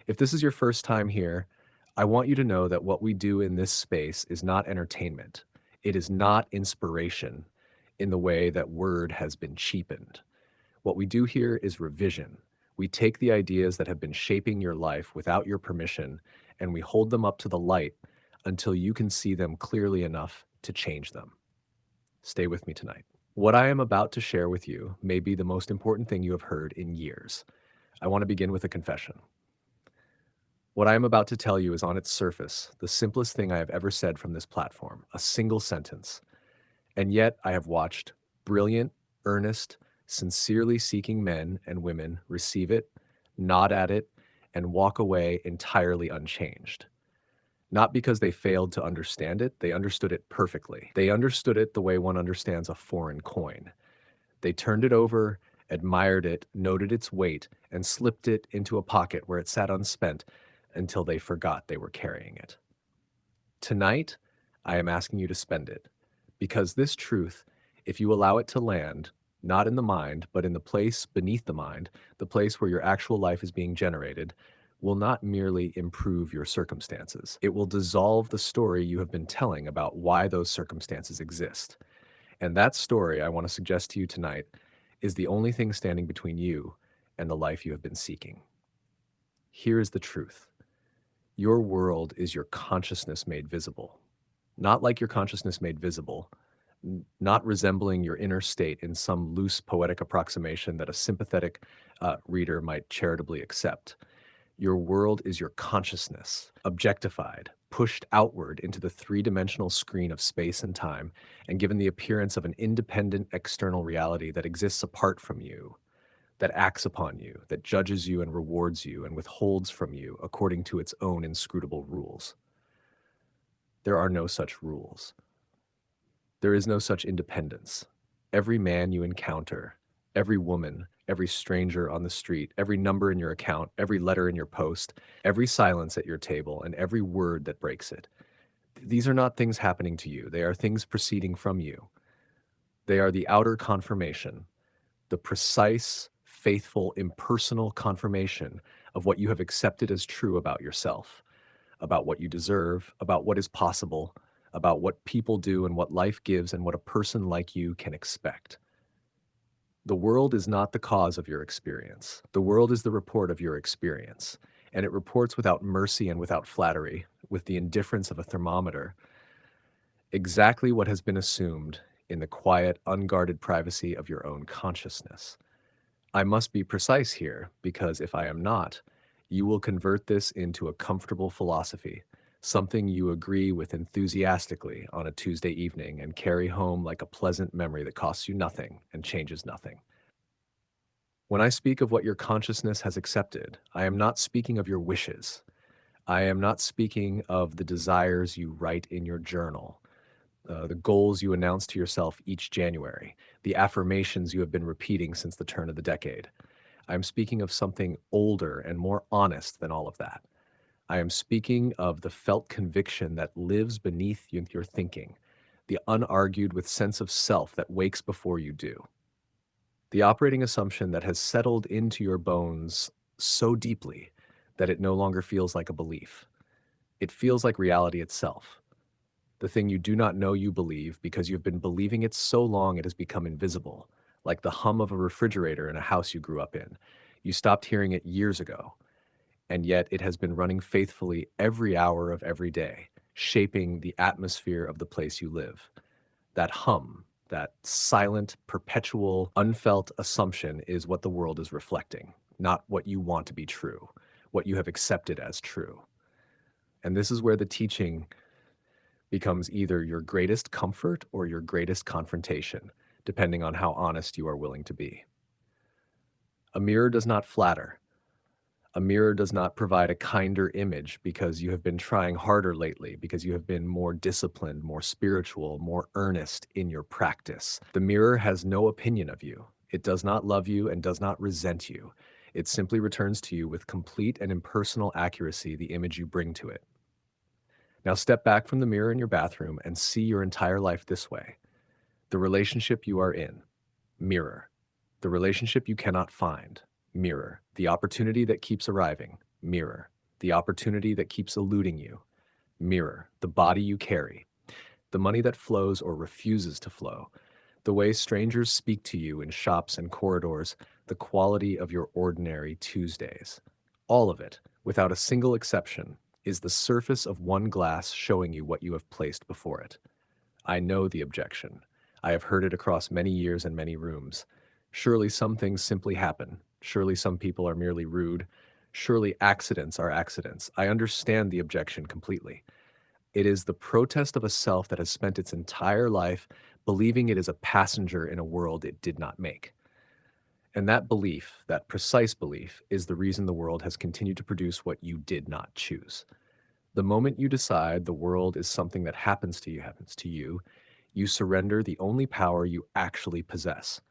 If this is your first time here, I want you to know that what we do in this space is not entertainment. It is not inspiration in the way that word has been cheapened. What we do here is revision. We take the ideas that have been shaping your life without your permission and we hold them up to the light until you can see them clearly enough to change them. Stay with me tonight. What I am about to share with you may be the most important thing you have heard in years. I want to begin with a confession. What I am about to tell you is on its surface the simplest thing I have ever said from this platform, a single sentence. And yet I have watched brilliant, earnest, sincerely seeking men and women receive it, nod at it, and walk away entirely unchanged. Not because they failed to understand it, they understood it perfectly. They understood it the way one understands a foreign coin. They turned it over, admired it, noted its weight, and slipped it into a pocket where it sat unspent until they forgot they were carrying it. Tonight, I am asking you to spend it, because this truth, if you allow it to land, not in the mind, but in the place beneath the mind, the place where your actual life is being generated, will not merely improve your circumstances. It will dissolve the story you have been telling about why those circumstances exist. And that story, I want to suggest to you tonight, is the only thing standing between you and the life you have been seeking. Here is the truth. Your world is your consciousness made visible. Not like your consciousness made visible, not resembling your inner state in some loose poetic approximation that a sympathetic reader might charitably accept. Your world is your consciousness, objectified, pushed outward into the three-dimensional screen of space and time, and given the appearance of an independent external reality that exists apart from you, that acts upon you, that judges you and rewards you and withholds from you according to its own inscrutable rules. There are no such rules. There is no such independence. Every man you encounter, every woman, every stranger on the street, every number in your account, every letter in your post, every silence at your table, and every word that breaks it. These are not things happening to you. They are things proceeding from you. They are the outer confirmation, the precise, faithful, impersonal confirmation of what you have accepted as true about yourself, about what you deserve, about what is possible, about what people do and what life gives and what a person like you can expect. The world is not the cause of your experience. The world is the report of your experience, and it reports without mercy and without flattery, with the indifference of a thermometer, exactly what has been assumed in the quiet, unguarded privacy of your own consciousness. I must be precise here, because if I am not, you will convert this into a comfortable philosophy, something you agree with enthusiastically on a Tuesday evening and carry home like a pleasant memory that costs you nothing and changes nothing. When I speak of what your consciousness has accepted, I am not speaking of your wishes. I am not speaking of the desires you write in your journal, the goals you announce to yourself each January, the affirmations you have been repeating since the turn of the decade. I am speaking of something older and more honest than all of that. I am speaking of the felt conviction that lives beneath your thinking, the unargued with sense of self that wakes before you do, the operating assumption that has settled into your bones so deeply that it no longer feels like a belief. It feels like reality itself, the thing you do not know you believe because you've been believing it so long it has become invisible, like the hum of a refrigerator in a house you grew up in. You stopped hearing it years ago, and yet it has been running faithfully every hour of every day, shaping the atmosphere of the place you live. That hum, that silent, perpetual, unfelt assumption is what the world is reflecting, not what you want to be true, what you have accepted as true. And this is where the teaching becomes either your greatest comfort or your greatest confrontation, depending on how honest you are willing to be. A mirror does not flatter. A mirror does not provide a kinder image because you have been trying harder lately, because you have been more disciplined, more spiritual, more earnest in your practice. The mirror has no opinion of you. It does not love you and does not resent you. It simply returns to you with complete and impersonal accuracy the image you bring to it. Now step back from the mirror in your bathroom and see your entire life this way. The relationship you are in, mirror. The relationship you cannot find, mirror. The opportunity that keeps arriving, mirror. the opportunity that keeps eluding you. Mirror, the body you carry, the money that flows or refuses to flow, the way strangers speak to you in shops and corridors, the quality of your ordinary Tuesdays. All of it, without a single exception, is the surface of one glass showing you what you have placed before it. I know the objection. I have heard it across many years and many rooms. Surely some things simply happen. Surely some people are merely rude. Surely accidents are accidents. I understand the objection completely. It is the protest of a self that has spent its entire life believing it is a passenger in a world it did not make. And that belief, that precise belief, is the reason the world has continued to produce what you did not choose. The moment you decide the world is something that happens to you surrender the only power you actually possess.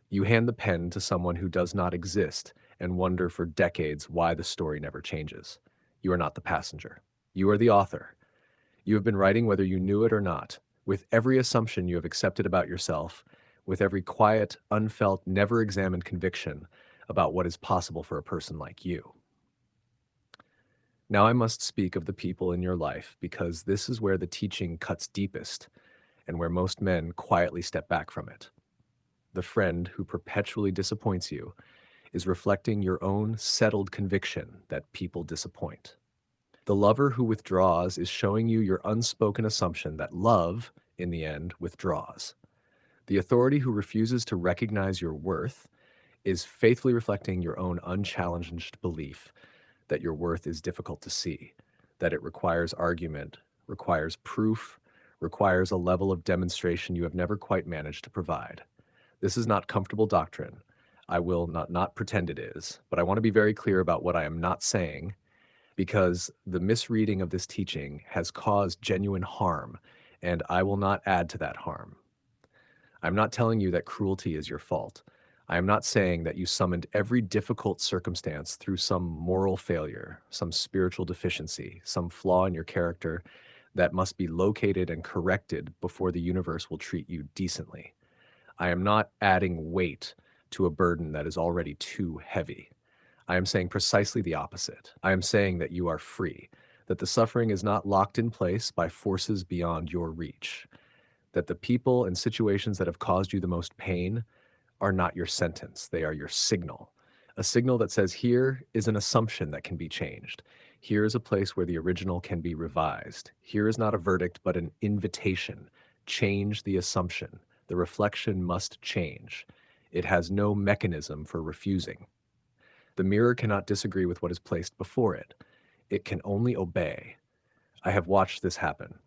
You hand the pen to someone who does not exist and wonder for decades why the story never changes. You are not the passenger. You are the author. You have been writing whether you knew it or not, with every assumption you have accepted about yourself, with every quiet, unfelt, never examined conviction about what is possible for a person like you. Now I must speak of the people in your life because this is where the teaching cuts deepest and where most men quietly step back from it. The friend who perpetually disappoints you is reflecting your own settled conviction that people disappoint. The lover who withdraws is showing you your unspoken assumption that love, in the end, withdraws. The authority who refuses to recognize your worth is faithfully reflecting your own unchallenged belief that your worth is difficult to see, that it requires argument, requires proof, requires a level of demonstration you have never quite managed to provide. This is not comfortable doctrine. I will not pretend it is, but I want to be very clear about what I am not saying because the misreading of this teaching has caused genuine harm, and I will not add to that harm. I'm not telling you that cruelty is your fault. I am not saying that you summoned every difficult circumstance through some moral failure, some spiritual deficiency, some flaw in your character that must be located and corrected before the universe will treat you decently. I am not adding weight to a burden that is already too heavy. I am saying precisely the opposite. I am saying that you are free, that the suffering is not locked in place by forces beyond your reach, that the people and situations that have caused you the most pain are not your sentence, they are your signal. A signal that says here is an assumption that can be changed. Here is a place where the original can be revised. Here is not a verdict, but an invitation. Change the assumption. The reflection must change. It has no mechanism for refusing. The mirror cannot disagree with what is placed before it. It can only obey. I have watched this happen.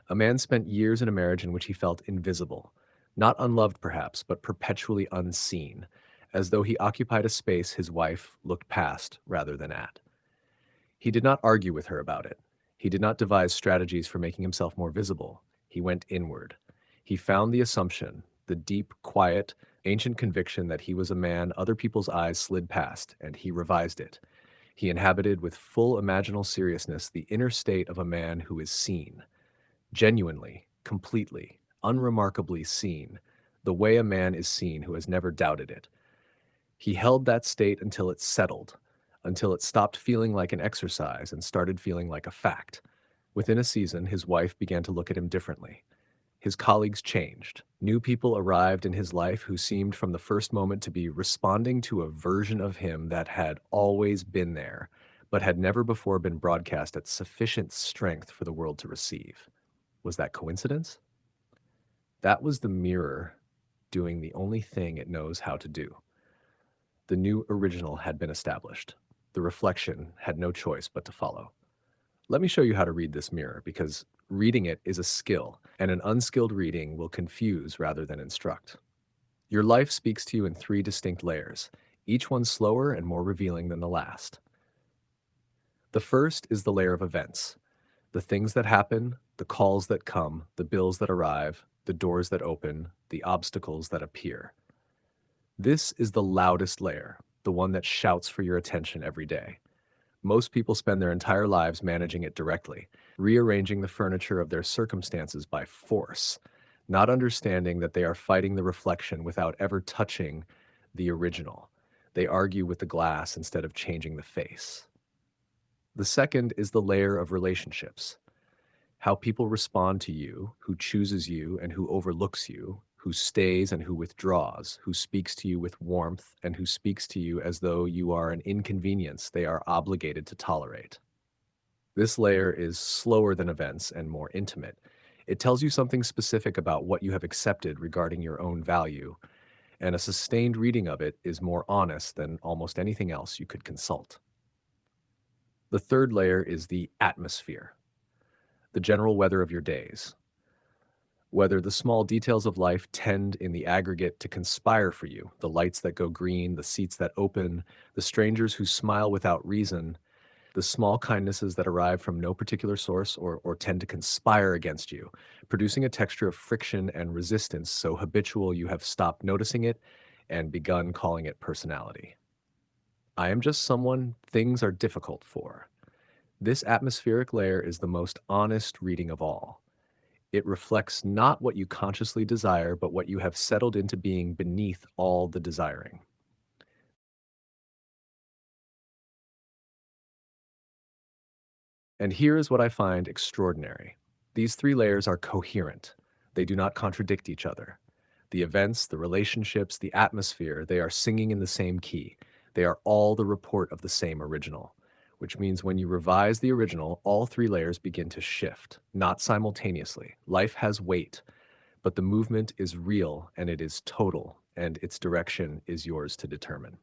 A man spent years in a marriage in which he felt invisible, not unloved perhaps, but perpetually unseen, as though he occupied a space his wife looked past rather than at. He did not argue with her about it. He did not devise strategies for making himself more visible. He went inward. He found the assumption, the deep, quiet, ancient conviction that he was a man other people's eyes slid past, and he revised it. He inhabited with full imaginal seriousness the inner state of a man who is seen, genuinely, completely, unremarkably seen, the way a man is seen who has never doubted it. He held that state until it settled, until it stopped feeling like an exercise and started feeling like a fact. Within a season, his wife began to look at him differently. His colleagues changed. New people arrived in his life who seemed from the first moment to be responding to a version of him that had always been there, but had never before been broadcast at sufficient strength for the world to receive. Was that coincidence? That was the mirror doing the only thing it knows how to do. The new original had been established. The reflection had no choice but to follow. Let me show you how to read this mirror, because reading it is a skill, and an unskilled reading will confuse rather than instruct. Your life speaks to you in three distinct layers, each one slower and more revealing than the last. The first is the layer of events, the things that happen, the calls that come, the bills that arrive, the doors that open, the obstacles that appear. This is the loudest layer, the one that shouts for your attention every day. Most people spend their entire lives managing it directly, rearranging the furniture of their circumstances by force, not understanding that they are fighting the reflection without ever touching the original. They argue with the glass instead of changing the face. The second is the layer of relationships, how people respond to you, who chooses you and who overlooks you, who stays and who withdraws, who speaks to you with warmth and who speaks to you as though you are an inconvenience they are obligated to tolerate. This layer is slower than events and more intimate. It tells you something specific about what you have accepted regarding your own value, and a sustained reading of it is more honest than almost anything else you could consult. The third layer is the atmosphere, the general weather of your days. Whether the small details of life tend in the aggregate to conspire for you, the lights that go green, the seats that open, the strangers who smile without reason, the small kindnesses that arrive from no particular source or tend to conspire against you, producing a texture of friction and resistance so habitual you have stopped noticing it and begun calling it personality. I am just someone things are difficult for. This atmospheric layer is the most honest reading of all. It reflects not what you consciously desire, but what you have settled into being beneath all the desiring. And here is what I find extraordinary. These three layers are coherent. They do not contradict each other. The events, the relationships, the atmosphere, they are singing in the same key. They are all the report of the same original, which means when you revise the original, all three layers begin to shift, not simultaneously. Life has weight, but the movement is real and it is total, and its direction is yours to determine.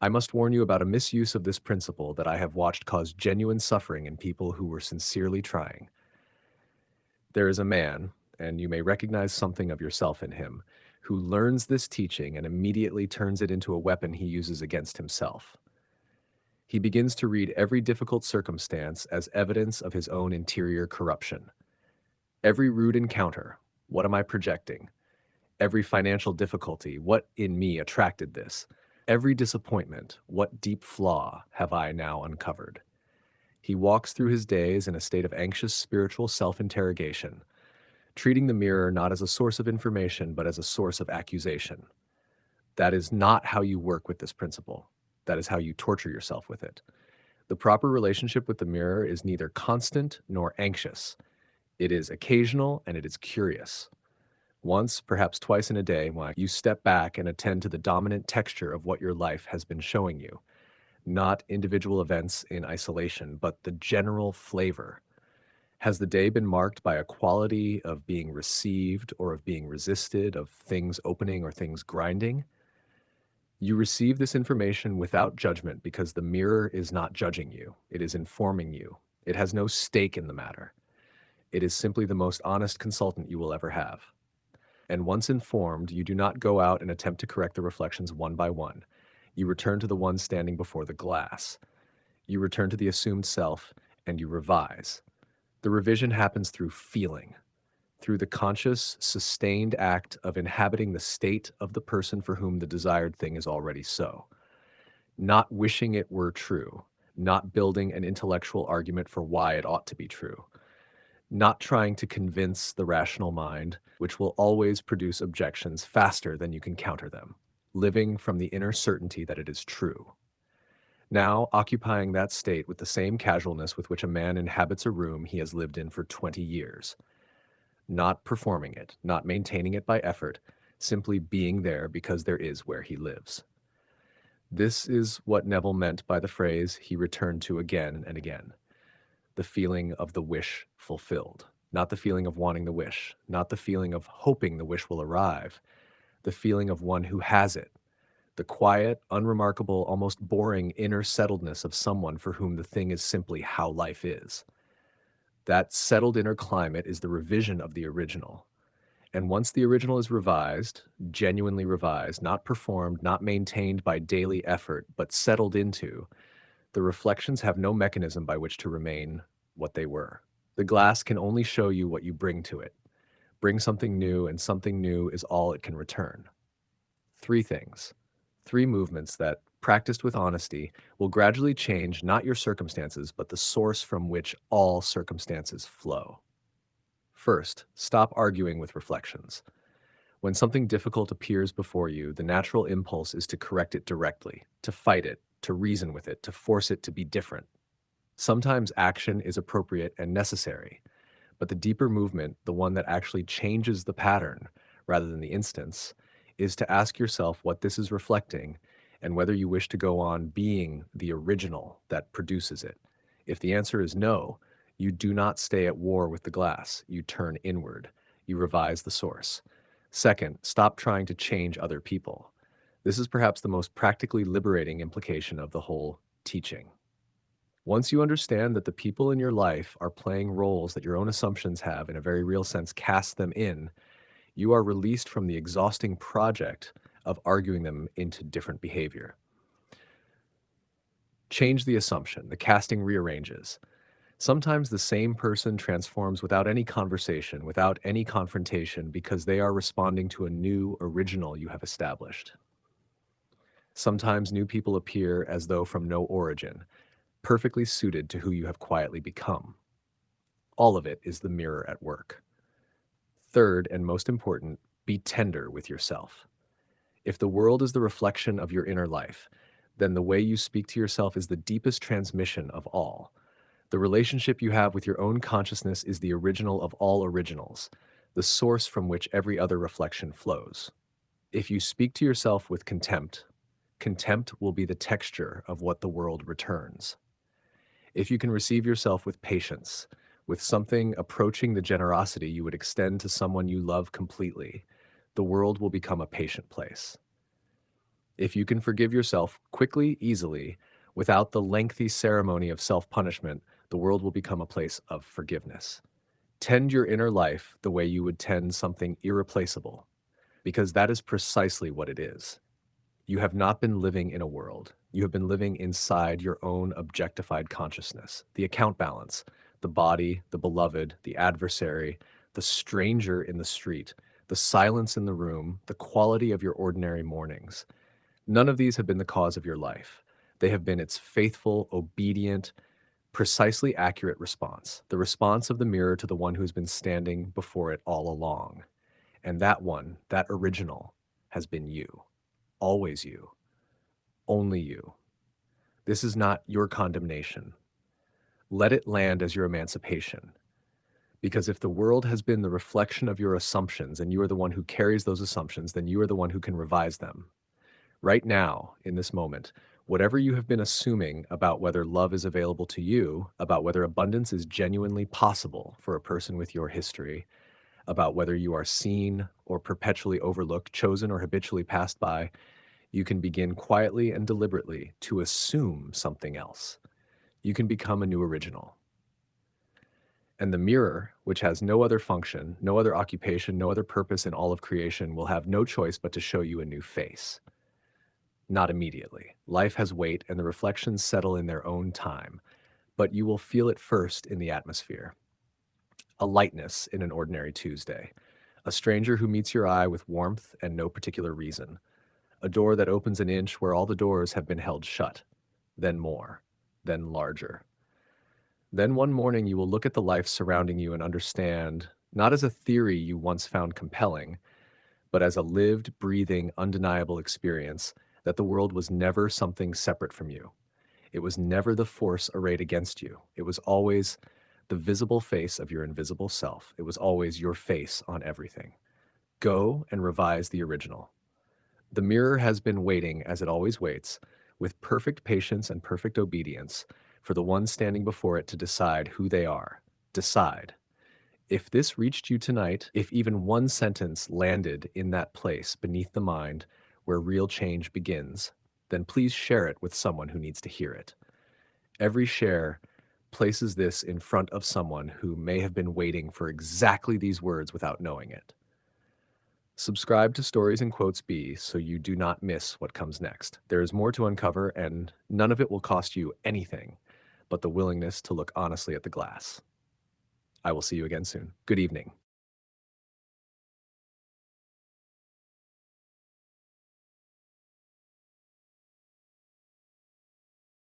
I must warn you about a misuse of this principle that I have watched cause genuine suffering in people who were sincerely trying. There is a man, and you may recognize something of yourself in him, who learns this teaching and immediately turns it into a weapon he uses against himself. He begins to read every difficult circumstance as evidence of his own interior corruption. Every rude encounter, what am I projecting? Every financial difficulty, what in me attracted this? Every disappointment, what deep flaw have I now uncovered? He walks through his days in a state of anxious spiritual self-interrogation, treating the mirror not as a source of information, but as a source of accusation. That is not how you work with this principle. That is how you torture yourself with it. The proper relationship with the mirror is neither constant nor anxious. It is occasional and it is curious. Once, perhaps twice in a day, while you step back and attend to the dominant texture of what your life has been showing you, not individual events in isolation, but the general flavor. Has the day been marked by a quality of being received or of being resisted, of things opening or things grinding? You receive this information without judgment because the mirror is not judging you. It is informing you. It has no stake in the matter. It is simply the most honest consultant you will ever have. And once informed, you do not go out and attempt to correct the reflections one by one. You return to the one standing before the glass. You return to the assumed self, and you revise. The revision happens through feeling, through the conscious, sustained act of inhabiting the state of the person for whom the desired thing is already so. Not wishing it were true, not building an intellectual argument for why it ought to be true, not trying to convince the rational mind, which will always produce objections faster than you can counter them, living from the inner certainty that it is true. Now occupying that state with the same casualness with which a man inhabits a room he has lived in for 20 years, not performing it, not maintaining it by effort, simply being there because there is where he lives. This is what Neville meant by the phrase he returned to again and again. The feeling of the wish fulfilled, not the feeling of wanting the wish, not the feeling of hoping the wish will arrive, the feeling of one who has it, the quiet, unremarkable, almost boring inner settledness of someone for whom the thing is simply how life is. That settled inner climate is the revision of the original. And once the original is revised, genuinely revised, not performed, not maintained by daily effort, but settled into, the reflections have no mechanism by which to remain what they were. The glass can only show you what you bring to it. Bring something new, and something new is all it can return. Three things, three movements that, practiced with honesty, will gradually change not your circumstances, but the source from which all circumstances flow. First, stop arguing with reflections. When something difficult appears before you, the natural impulse is to correct it directly, to fight it, to reason with it, to force it to be different. Sometimes action is appropriate and necessary, but the deeper movement, the one that actually changes the pattern rather than the instance, is to ask yourself what this is reflecting and whether you wish to go on being the original that produces it. If the answer is no, you do not stay at war with the glass. You turn inward. You revise the source. Second, stop trying to change other people. This is perhaps the most practically liberating implication of the whole teaching. Once you understand that the people in your life are playing roles that your own assumptions have, in a very real sense, cast them in, you are released from the exhausting project of arguing them into different behavior. Change the assumption. The casting rearranges. Sometimes the same person transforms without any conversation, without any confrontation, because they are responding to a new original you have established. Sometimes new people appear as though from no origin, perfectly suited to who you have quietly become. All of it is the mirror at work. Third, and most important, be tender with yourself. If the world is the reflection of your inner life, then the way you speak to yourself is the deepest transmission of all. The relationship you have with your own consciousness is the original of all originals, the source from which every other reflection flows. If you speak to yourself with contempt, contempt will be the texture of what the world returns. If you can receive yourself with patience, with something approaching the generosity you would extend to someone you love completely, the world will become a patient place. If you can forgive yourself quickly, easily, without the lengthy ceremony of self-punishment, the world will become a place of forgiveness. Tend your inner life the way you would tend something irreplaceable, because that is precisely what it is. You have not been living in a world. You have been living inside your own objectified consciousness, the account balance, the body, the beloved, the adversary, the stranger in the street, the silence in the room, the quality of your ordinary mornings. None of these have been the cause of your life. They have been its faithful, obedient, precisely accurate response, the response of the mirror to the one who has been standing before it all along. And that one, that original, has been you. Always you. Only you. This is not your condemnation. Let it land as your emancipation. Because if the world has been the reflection of your assumptions and you are the one who carries those assumptions, then you are the one who can revise them. Right now, in this moment, whatever you have been assuming about whether love is available to you, about whether abundance is genuinely possible for a person with your history, about whether you are seen or perpetually overlooked, chosen or habitually passed by, you can begin quietly and deliberately to assume something else. You can become a new original. And the mirror, which has no other function, no other occupation, no other purpose in all of creation, will have no choice but to show you a new face. Not immediately. Life has weight and the reflections settle in their own time, but you will feel it first in the atmosphere. A lightness in an ordinary Tuesday. A stranger who meets your eye with warmth and no particular reason. A door that opens an inch where all the doors have been held shut. Then more. Then larger. Then one morning you will look at the life surrounding you and understand, not as a theory you once found compelling, but as a lived, breathing, undeniable experience, that the world was never something separate from you. It was never the force arrayed against you. It was always the visible face of your invisible self. It was always your face on everything. Go and revise the original. The mirror has been waiting, as it always waits, with perfect patience and perfect obedience, for the one standing before it to decide who they are. Decide. If this reached you tonight, if even one sentence landed in that place beneath the mind where real change begins, then please share it with someone who needs to hear it. Every share places this in front of someone who may have been waiting for exactly these words without knowing it. Subscribe to Stories and Quotes B so you do not miss what comes next. There is more to uncover, and none of it will cost you anything but the willingness to look honestly at the glass. I will see you again soon. Good evening.